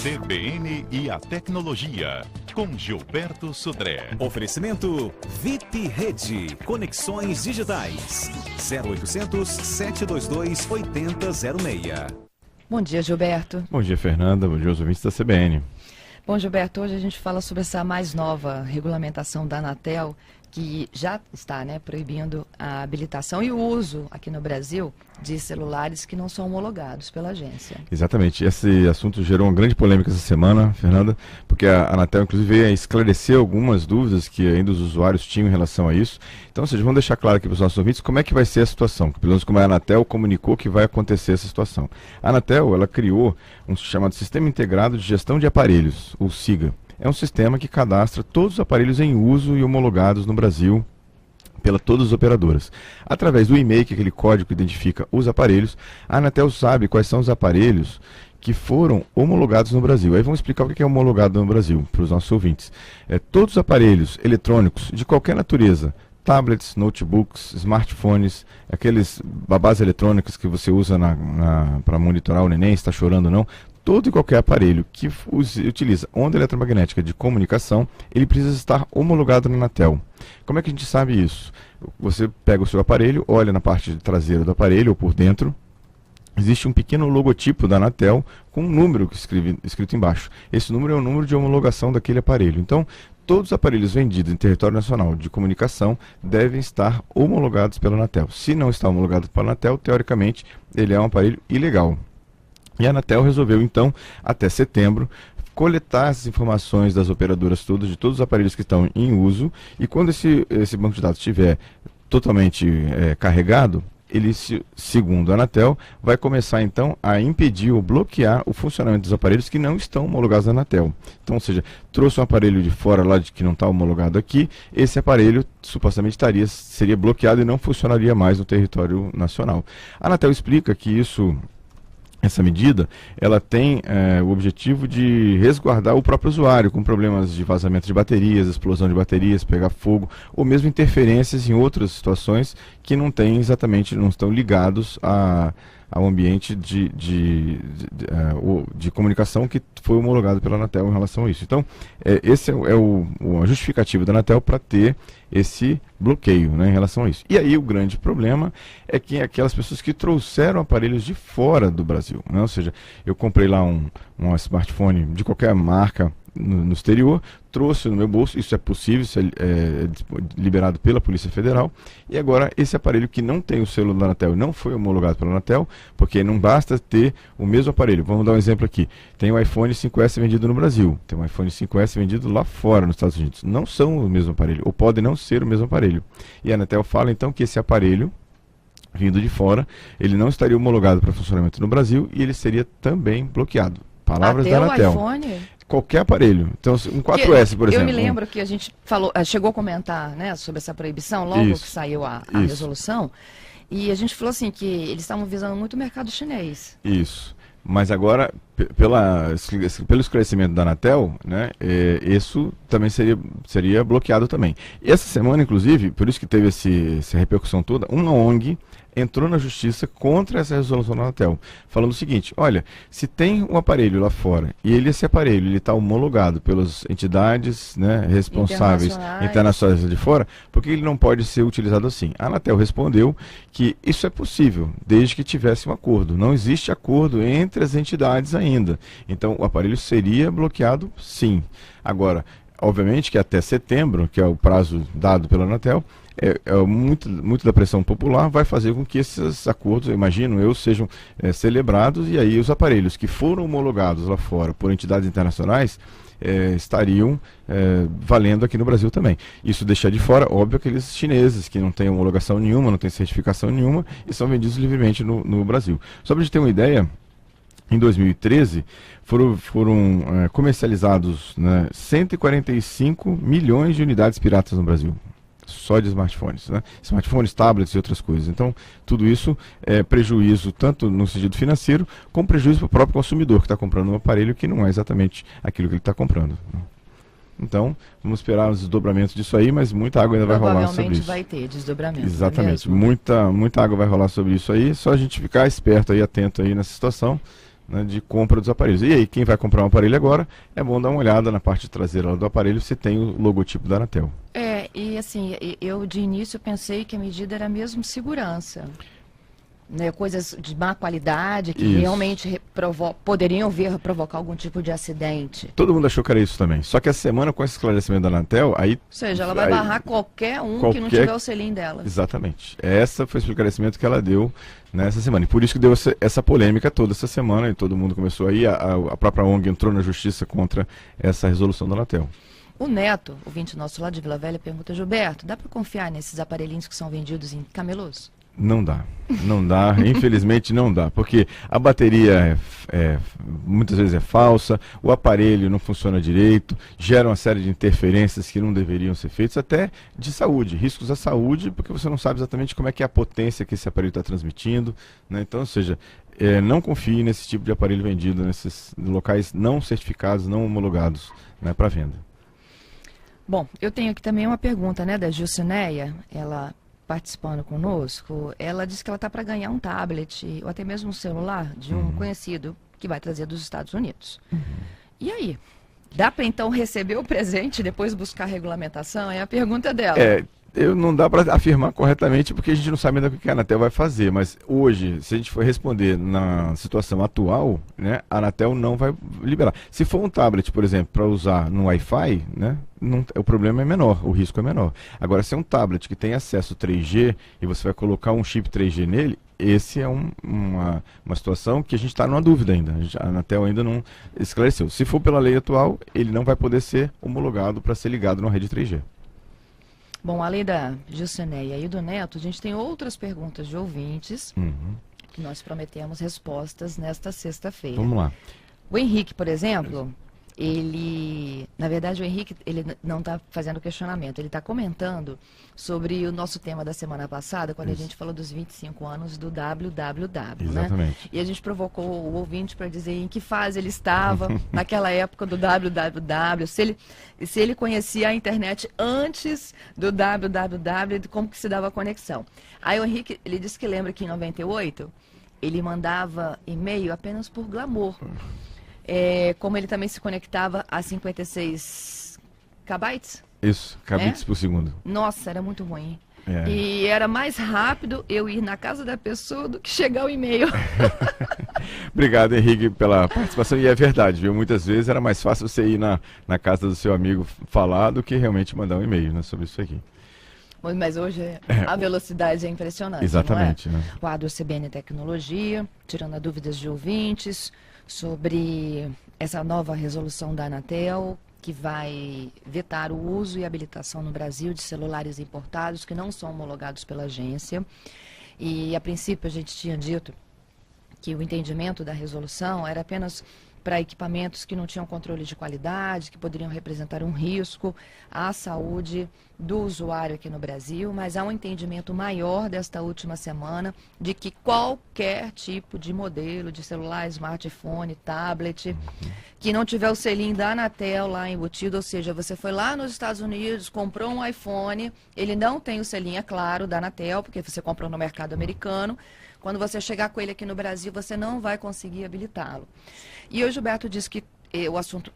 CBN e a tecnologia, com Gilberto Sudré. Oferecimento VIP Rede, conexões digitais, 0800 722 8006. Bom dia, Gilberto. Bom dia, Fernanda. Bom dia aos ouvintes da CBN. Bom, Gilberto, hoje a gente fala sobre essa mais nova regulamentação da Anatel, que já está, proibindo a habilitação e o uso aqui no Brasil de celulares que não são homologados pela agência. Exatamente. Esse assunto gerou uma grande polêmica essa semana, Fernanda, porque a Anatel, inclusive, veio a esclarecer algumas dúvidas que ainda os usuários tinham em relação a isso. Então, vocês vão deixar claro aqui para os nossos ouvintes como é que vai ser a situação, pelo menos como a Anatel comunicou que vai acontecer essa situação. A Anatel, ela criou um chamado Sistema Integrado de Gestão de Aparelhos, o SIGA. É um sistema que cadastra todos os aparelhos em uso e homologados no Brasil pela todas as operadoras. Através do e-mail, que é aquele código que identifica os aparelhos, a Anatel sabe quais são os aparelhos que foram homologados no Brasil. Aí vamos explicar o que é homologado no Brasil para os nossos ouvintes. Todos os aparelhos eletrônicos de qualquer natureza, tablets, notebooks, smartphones, aqueles babás eletrônicos que você usa para monitorar o neném, se está chorando ou não, todo e qualquer aparelho que utiliza onda eletromagnética de comunicação, ele precisa estar homologado na Anatel. Como é que a gente sabe isso? Você pega o seu aparelho, olha na parte traseira do aparelho ou por dentro, existe um pequeno logotipo da Anatel com um número escrito embaixo. Esse número é o número de homologação daquele aparelho. Então, todos os aparelhos vendidos em território nacional de comunicação devem estar homologados pela Anatel. Se não está homologado pela Anatel, teoricamente, ele é um aparelho ilegal. E a Anatel resolveu, então, até setembro, coletar essas informações das operadoras todas, de todos os aparelhos que estão em uso, e quando esse banco de dados estiver totalmente carregado, ele, segundo a Anatel, vai começar, então, a impedir ou bloquear o funcionamento dos aparelhos que não estão homologados na Anatel. Então, ou seja, trouxe um aparelho de fora lá que não está homologado aqui, esse aparelho supostamente seria bloqueado e não funcionaria mais no território nacional. A Anatel explica que essa medida, ela tem o objetivo de resguardar o próprio usuário com problemas de vazamento de baterias, explosão de baterias, pegar fogo, ou mesmo interferências em outras situações que não estão ligados ao ambiente de comunicação que foi homologado pela Anatel em relação a isso. Então, esse é a justificativa da Anatel para ter esse bloqueio, em relação a isso. E aí o grande problema é que aquelas pessoas que trouxeram aparelhos de fora do Brasil, ou seja, eu comprei lá um smartphone de qualquer marca no exterior, trouxe no meu bolso, isso é possível, isso é liberado pela Polícia Federal, e agora esse aparelho que não tem o selo da Anatel, não foi homologado pela Anatel, porque não basta ter o mesmo aparelho. Vamos dar um exemplo aqui, tem o iPhone 5S vendido no Brasil, tem um iPhone 5S vendido lá fora, nos Estados Unidos, não são o mesmo aparelho, ou podem não ser o mesmo aparelho, e a Anatel fala então que esse aparelho vindo de fora, ele não estaria homologado para funcionamento no Brasil, e ele seria também bloqueado. Palavras da Anatel. O iPhone? Qualquer aparelho. Então, um 4S, por exemplo. Eu me lembro que a gente chegou a comentar sobre essa proibição logo que saiu a resolução, e a gente falou assim que eles estavam visando muito o mercado chinês. Isso. Mas agora, pelo esclarecimento da Anatel, isso também seria bloqueado também. E essa semana, inclusive, por isso que teve essa repercussão toda, uma ONG entrou na justiça contra essa resolução da Anatel, falando o seguinte: olha, se tem um aparelho lá fora e esse aparelho está homologado pelas entidades responsáveis internacionais de fora, por que ele não pode ser utilizado assim? A Anatel respondeu que isso é possível, desde que tivesse um acordo. Não existe acordo entre as entidades ainda. Então, o aparelho seria bloqueado, sim. Agora, obviamente que até setembro, que é o prazo dado pela Anatel, muito da pressão popular vai fazer com que esses acordos, imagino eu, sejam celebrados, e aí os aparelhos que foram homologados lá fora por entidades internacionais estariam valendo aqui no Brasil também. Isso deixa de fora, óbvio, aqueles chineses que não têm homologação nenhuma, não têm certificação nenhuma e são vendidos livremente no Brasil. Só para a gente ter uma ideia, em 2013 foram comercializados 145 milhões de unidades piratas no Brasil. Só de smartphones, smartphones, tablets e outras coisas. Então, tudo isso é prejuízo tanto no sentido financeiro, como prejuízo para o próprio consumidor que está comprando um aparelho que não é exatamente aquilo que ele está comprando. Então, vamos esperar os desdobramentos disso aí, mas muita água ainda vai rolar sobre Provavelmente isso. vai ter desdobramento. Exatamente, não é mesmo? muita água vai rolar sobre isso aí, só a gente ficar esperto aí, atento aí nessa situação, né, de compra dos aparelhos. E aí, quem vai comprar um aparelho agora, é bom dar uma olhada na parte traseira do aparelho se tem o logotipo da Anatel. E assim, eu de início pensei que a medida era mesmo segurança. Né, coisas de má qualidade que Isso. realmente poderiam provocar algum tipo de acidente. Todo mundo achou que era isso também. Só que essa semana, com esse esclarecimento da Anatel, aí... Ou seja, ela vai aí- barrar qualquer um que não tiver o selinho dela. Exatamente. Essa foi o esclarecimento que ela deu nessa semana. E por isso que deu essa polêmica toda essa semana, e todo mundo começou aí, a própria ONG entrou na justiça contra essa resolução da Anatel. O Neto, ouvinte nosso lá de Vila Velha, pergunta: Gilberto, dá para confiar nesses aparelhinhos que são vendidos em camelôs? Não dá, infelizmente não dá, porque a bateria muitas vezes é falsa, o aparelho não funciona direito, gera uma série de interferências que não deveriam ser feitas, até de saúde, riscos à saúde, porque você não sabe exatamente como é que é a potência que esse aparelho está transmitindo, né? Então, ou seja, não confie nesse tipo de aparelho vendido nesses locais não certificados, não homologados, né, para venda. Bom, eu tenho aqui também uma pergunta, né, da Gilcineia, ela participando conosco, ela disse que ela está para ganhar um tablet ou até mesmo um celular de um conhecido que vai trazer dos Estados Unidos. E aí? Dá para então receber o presente e depois buscar a regulamentação? É a pergunta dela. Não dá para afirmar corretamente porque a gente não sabe ainda o que a Anatel vai fazer, mas hoje, se a gente for responder na situação atual, né, a Anatel não vai liberar. Se for um tablet, por exemplo, para usar no Wi-Fi, né, o problema é menor, o risco é menor. Agora, se é um tablet que tem acesso 3G e você vai colocar um chip 3G nele, esse é uma situação que a gente está numa dúvida ainda. A Anatel ainda não esclareceu. Se for pela lei atual, ele não vai poder ser homologado para ser ligado numa rede 3G. Bom, além da Gilcineia e do Neto, a gente tem outras perguntas de ouvintes que nós prometemos respostas nesta sexta-feira. Vamos lá. O Henrique, por exemplo, na verdade o Henrique, ele não está fazendo questionamento, ele está comentando sobre o nosso tema da semana passada, quando a gente falou dos 25 anos do www, Exatamente. né? E a gente provocou o ouvinte para dizer em que fase ele estava naquela época do www, se ele conhecia a internet antes do www e como que se dava a conexão. Aí o Henrique, ele disse que lembra que em 98 ele mandava e-mail apenas por glamour. Como ele também se conectava a 56 kbytes. Isso, kbps por segundo. Nossa, era muito ruim. E era mais rápido eu ir na casa da pessoa do que chegar o e-mail. Obrigado, Henrique, pela participação. E é verdade, viu? Muitas vezes era mais fácil você ir na casa do seu amigo falar do que realmente mandar um e-mail, né, sobre isso aqui. Mas hoje a velocidade é impressionante. Exatamente. Não é? Né? O quadro CBN Tecnologia, tirando as dúvidas de ouvintes sobre essa nova resolução da Anatel, que vai vetar o uso e habilitação no Brasil de celulares importados que não são homologados pela agência. E, a princípio, a gente tinha dito que o entendimento da resolução era apenas para equipamentos que não tinham controle de qualidade, que poderiam representar um risco à saúde do usuário aqui no Brasil, mas há um entendimento maior desta última semana de que qualquer tipo de modelo de celular, smartphone, tablet, que não tiver o selinho da Anatel lá embutido, ou seja, você foi lá nos Estados Unidos, comprou um iPhone, ele não tem o selinho, é claro, da Anatel, porque você comprou no mercado americano. Quando você chegar com ele aqui no Brasil, você não vai conseguir habilitá-lo. E o Gilberto disse que o assunto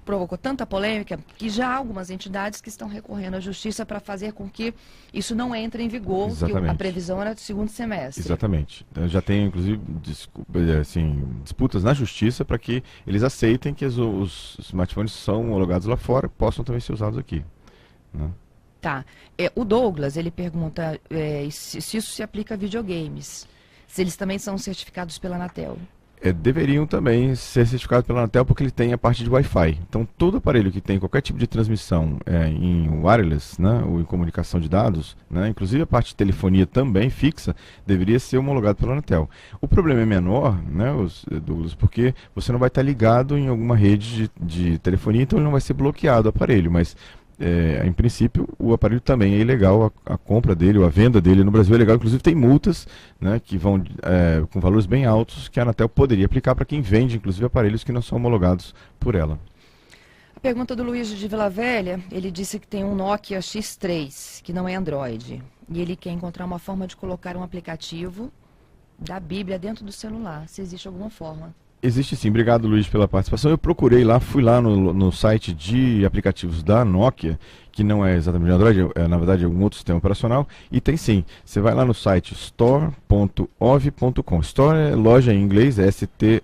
provocou tanta polêmica que já há algumas entidades que estão recorrendo à justiça para fazer com que isso não entre em vigor, que a previsão era do segundo semestre. Exatamente. Já tem, inclusive, disputas na justiça para que eles aceitem que os smartphones são homologados lá fora, possam também ser usados aqui. Né? Tá. O Douglas, ele pergunta se isso se aplica a videogames, se eles também são certificados pela Anatel. Deveriam também ser certificados pela Anatel porque ele tem a parte de Wi-Fi. Então, todo aparelho que tem qualquer tipo de transmissão em wireless, né, ou em comunicação de dados, né, inclusive a parte de telefonia também fixa, deveria ser homologado pela Anatel. O problema é menor, né, Douglas, porque você não vai estar ligado em alguma rede de telefonia, então ele não vai ser bloqueado o aparelho, mas em princípio, o aparelho também é ilegal, a compra dele, ou a venda dele no Brasil é legal. Inclusive tem multas, né, que vão com valores bem altos que a Anatel poderia aplicar para quem vende, inclusive, aparelhos que não são homologados por ela. Pergunta do Luiz de Vila Velha, ele disse que tem um Nokia X3, que não é Android, e ele quer encontrar uma forma de colocar um aplicativo da Bíblia dentro do celular, se existe alguma forma. Existe sim, obrigado Luiz pela participação. Eu procurei lá, fui lá no site de aplicativos da Nokia, que não é exatamente Android, na verdade é um outro sistema operacional, e tem sim. Você vai lá no site store.ov.com. Store é loja em inglês, é store.ov,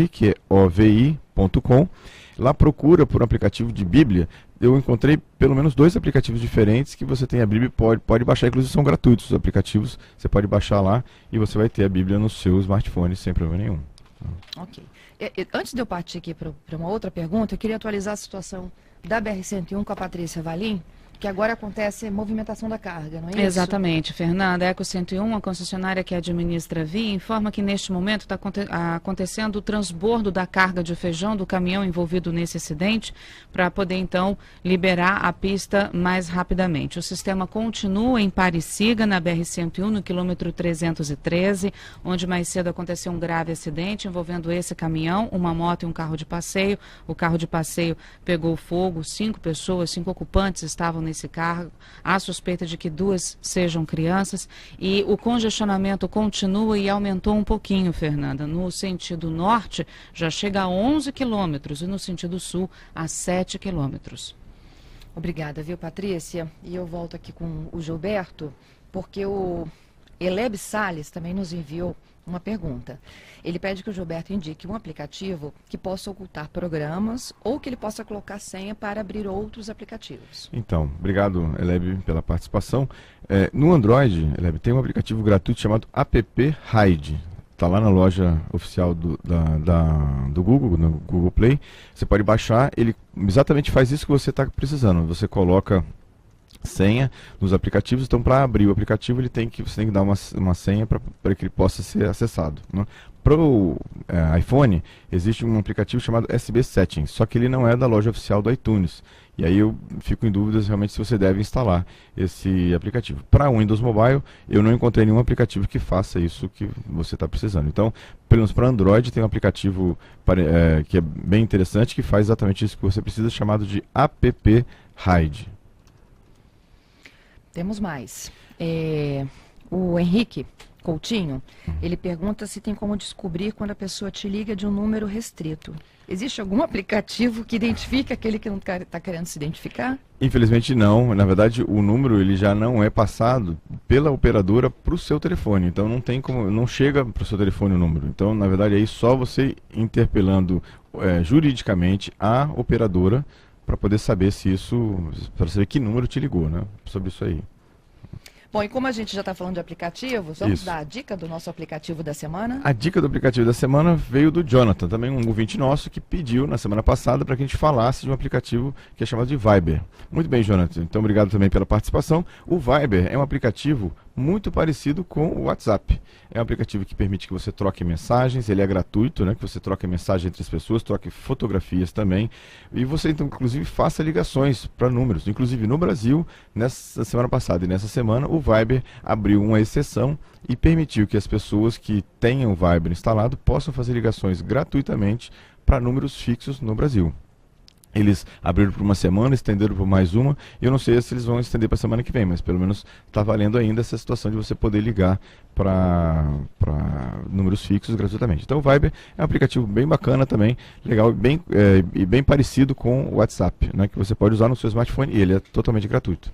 que é ovi.com. Lá procura por um aplicativo de Bíblia. Eu encontrei pelo menos 2 aplicativos diferentes que você tem a Bíblia e pode baixar, inclusive são gratuitos os aplicativos, você pode baixar lá e você vai ter a Bíblia no seu smartphone sem problema nenhum. Ok. Antes de eu partir aqui para uma outra pergunta, eu queria atualizar a situação da BR-101 com a Patrícia Valim, que agora acontece movimentação da carga, não é isso? Exatamente, Fernanda. A Eco 101, a concessionária que administra a via, informa que neste momento está acontecendo o transbordo da carga de feijão do caminhão envolvido nesse acidente, para poder então liberar a pista mais rapidamente. O sistema continua em Pariciga, na BR-101, no quilômetro 313, onde mais cedo aconteceu um grave acidente envolvendo esse caminhão, uma moto e um carro de passeio. O carro de passeio pegou fogo, 5 ocupantes estavam nesse carro, há suspeita de que 2 sejam crianças e o congestionamento continua e aumentou um pouquinho, Fernanda. No sentido norte já chega a 11 quilômetros e no sentido sul a 7 quilômetros. Obrigada, viu, Patrícia? E eu volto aqui com o Gilberto, porque o Eleb Salles também nos enviou uma pergunta. Ele pede que o Gilberto indique um aplicativo que possa ocultar programas ou que ele possa colocar senha para abrir outros aplicativos. Então, obrigado, Eleb, pela participação. No Android, Eleb, tem um aplicativo gratuito chamado App Hide. Está lá na loja oficial do Google, no Google Play. Você pode baixar, ele exatamente faz isso que você está precisando. Você coloca senha nos aplicativos, então para abrir o aplicativo você tem que dar uma senha para que ele possa ser acessado, né? Para o iPhone existe um aplicativo chamado SB Settings, só que ele não é da loja oficial do iTunes, e aí eu fico em dúvidas realmente se você deve instalar esse aplicativo. Para o Windows Mobile eu não encontrei nenhum aplicativo que faça isso que você está precisando. Então, pelo menos para Android tem um aplicativo que é bem interessante, que faz exatamente isso que você precisa, chamado de App Hide. Temos mais. O Henrique Coutinho, ele pergunta se tem como descobrir quando a pessoa te liga de um número restrito. Existe algum aplicativo que identifique aquele que não está querendo se identificar? Infelizmente não. Na verdade, o número ele já não é passado pela operadora para o seu telefone. Então não tem como, não chega para o seu telefone o número. Então, na verdade, aí só você interpelando juridicamente a operadora para poder saber se isso, para saber que número te ligou, né? Sobre isso aí. Bom, e como a gente já está falando de aplicativos, vamos dar a dica do nosso aplicativo da semana? A dica do aplicativo da semana veio do Jonathan, também um ouvinte nosso que pediu na semana passada para que a gente falasse de um aplicativo que é chamado de Viber. Muito bem, Jonathan, então obrigado também pela participação. O Viber é um aplicativo muito parecido com o WhatsApp. É um aplicativo que permite que você troque mensagens, ele é gratuito, né? Que você troque mensagem entre as pessoas, troque fotografias também. E você, então, inclusive, faça ligações para números. Inclusive, no Brasil, nessa semana passada e nessa semana, o Viber abriu uma exceção e permitiu que as pessoas que tenham o Viber instalado possam fazer ligações gratuitamente para números fixos no Brasil. Eles abriram por uma semana, estenderam por mais uma, e eu não sei se eles vão estender para a semana que vem, mas pelo menos está valendo ainda essa situação de você poder ligar para números fixos gratuitamente. Então o Viber é um aplicativo bem bacana também, legal e bem parecido com o WhatsApp, né, que você pode usar no seu smartphone e ele é totalmente gratuito.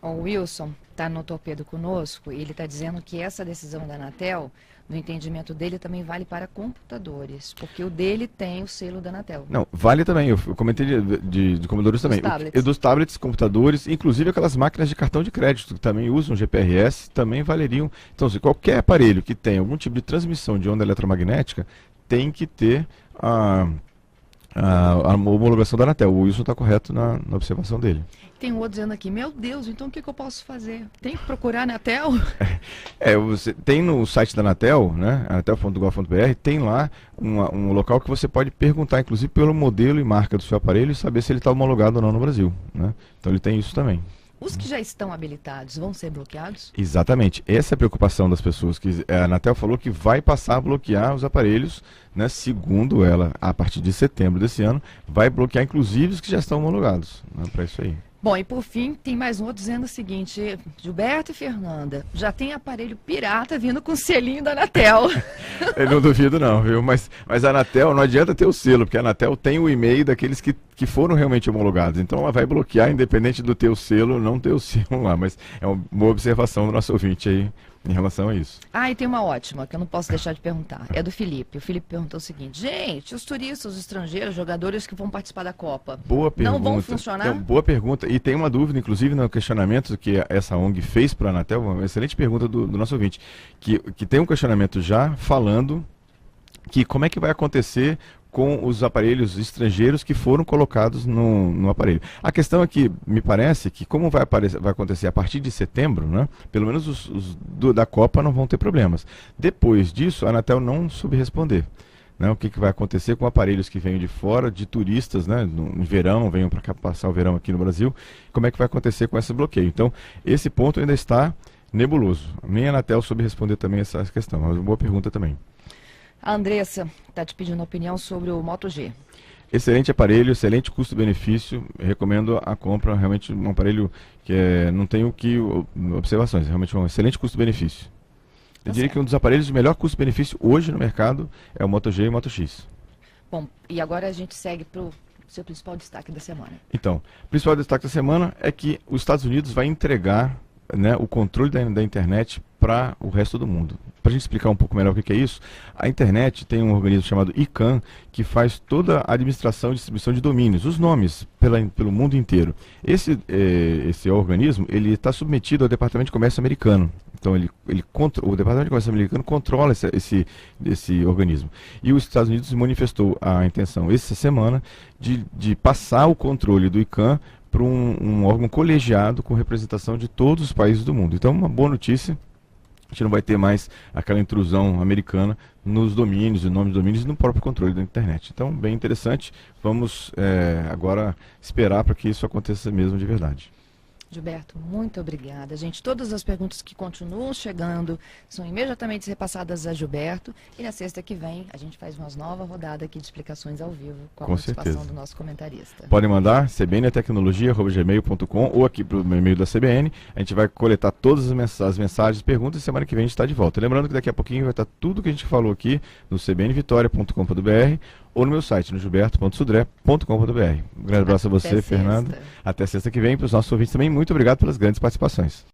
O Wilson está no Torpedo conosco e ele está dizendo que essa decisão da Anatel, no entendimento dele, também vale para computadores, porque o dele tem o selo da Anatel. Não, vale também, eu comentei de computadores também. Dos tablets, computadores, inclusive aquelas máquinas de cartão de crédito que também usam GPRS, também valeriam. Então, se qualquer aparelho que tenha algum tipo de transmissão de onda eletromagnética, tem que ter a homologação da Anatel. O Wilson está correto na observação dele. Tem um outro dizendo aqui, meu Deus, então o que eu posso fazer? Tem que procurar a Anatel? Você tem no site da Anatel, né, anatel.gov.br, tem lá um local que você pode perguntar, inclusive pelo modelo e marca do seu aparelho, e saber se ele está homologado ou não no Brasil, né? Então ele tem isso também. Os que já estão habilitados vão ser bloqueados? Exatamente. Essa é a preocupação das pessoas. Que a Anatel falou que vai passar a bloquear os aparelhos, né, segundo ela, a partir de setembro desse ano, vai bloquear inclusive os que já estão homologados, né, para isso aí. Bom, e por fim, tem mais um outro dizendo o seguinte: Gilberto e Fernanda, já tem aparelho pirata vindo com selinho da Anatel. Eu não duvido não, viu? Mas a Anatel, não adianta ter o selo, porque a Anatel tem o e-mail daqueles que foram realmente homologados. Então ela vai bloquear, independente do teu selo, não ter o selo lá. Mas é uma boa observação do nosso ouvinte aí em relação a isso. Ah, e tem uma ótima, que eu não posso deixar de perguntar. É do Felipe. O Felipe perguntou o seguinte: gente, os turistas, os estrangeiros, jogadores que vão participar da Copa, Boa pergunta. não vão funcionar? Então, boa pergunta. E tem uma dúvida, inclusive, no questionamento que essa ONG fez para a Anatel, uma excelente pergunta do nosso ouvinte, que tem um questionamento já falando que como é que vai acontecer com os aparelhos estrangeiros que foram colocados no aparelho. A questão é que, me parece que como vai acontecer a partir de setembro, né, pelo menos os da Copa não vão ter problemas. Depois disso, a Anatel não soube responder. Né, o que vai acontecer com aparelhos que vêm de fora, de turistas, né, no verão, venham para cá passar o verão aqui no Brasil, como é que vai acontecer com esse bloqueio. Então, esse ponto ainda está nebuloso. Nem a Anatel soube responder também essa questão, mas uma boa pergunta também. A Andressa está te pedindo opinião sobre o Moto G. Excelente aparelho, excelente custo-benefício. Recomendo a compra, realmente um aparelho que não tem observações, realmente um excelente custo-benefício. Eu diria que um dos aparelhos de melhor custo-benefício hoje no mercado é o Moto G e o Moto X. Bom, e agora a gente segue para o seu principal destaque da semana. Então, o principal destaque da semana é que os Estados Unidos vai entregar, né, o controle da internet para o resto do mundo. Para a gente explicar um pouco melhor o que é isso, a internet tem um organismo chamado ICANN que faz toda a administração e distribuição de domínios, os nomes pelo mundo inteiro. Esse organismo ele está submetido ao Departamento de Comércio americano. Então o Departamento de Comércio americano controla esse organismo. E os Estados Unidos manifestou a intenção essa semana de passar o controle do ICANN para um órgão colegiado com representação de todos os países do mundo. Então, uma boa notícia, a gente não vai ter mais aquela intrusão americana nos domínios, em nome dos domínios e no próprio controle da internet. Então, bem interessante. Vamos agora esperar para que isso aconteça mesmo de verdade. Gilberto, muito obrigada. Gente, todas as perguntas que continuam chegando são imediatamente repassadas a Gilberto. E na sexta que vem a gente faz uma nova rodada aqui de explicações ao vivo com a participação do nosso comentarista. Podem mandar cbntecnologia@gmail.com ou aqui para o e-mail da CBN. A gente vai coletar todas as mensagens, perguntas e semana que vem a gente está de volta. Lembrando que daqui a pouquinho vai estar tudo que a gente falou aqui no cbnvitoria.com.br ou no meu site, no gilberto.sudré.com.br. Um grande abraço a você, Fernanda. Até sexta que vem. Para os nossos ouvintes também, muito obrigado pelas grandes participações.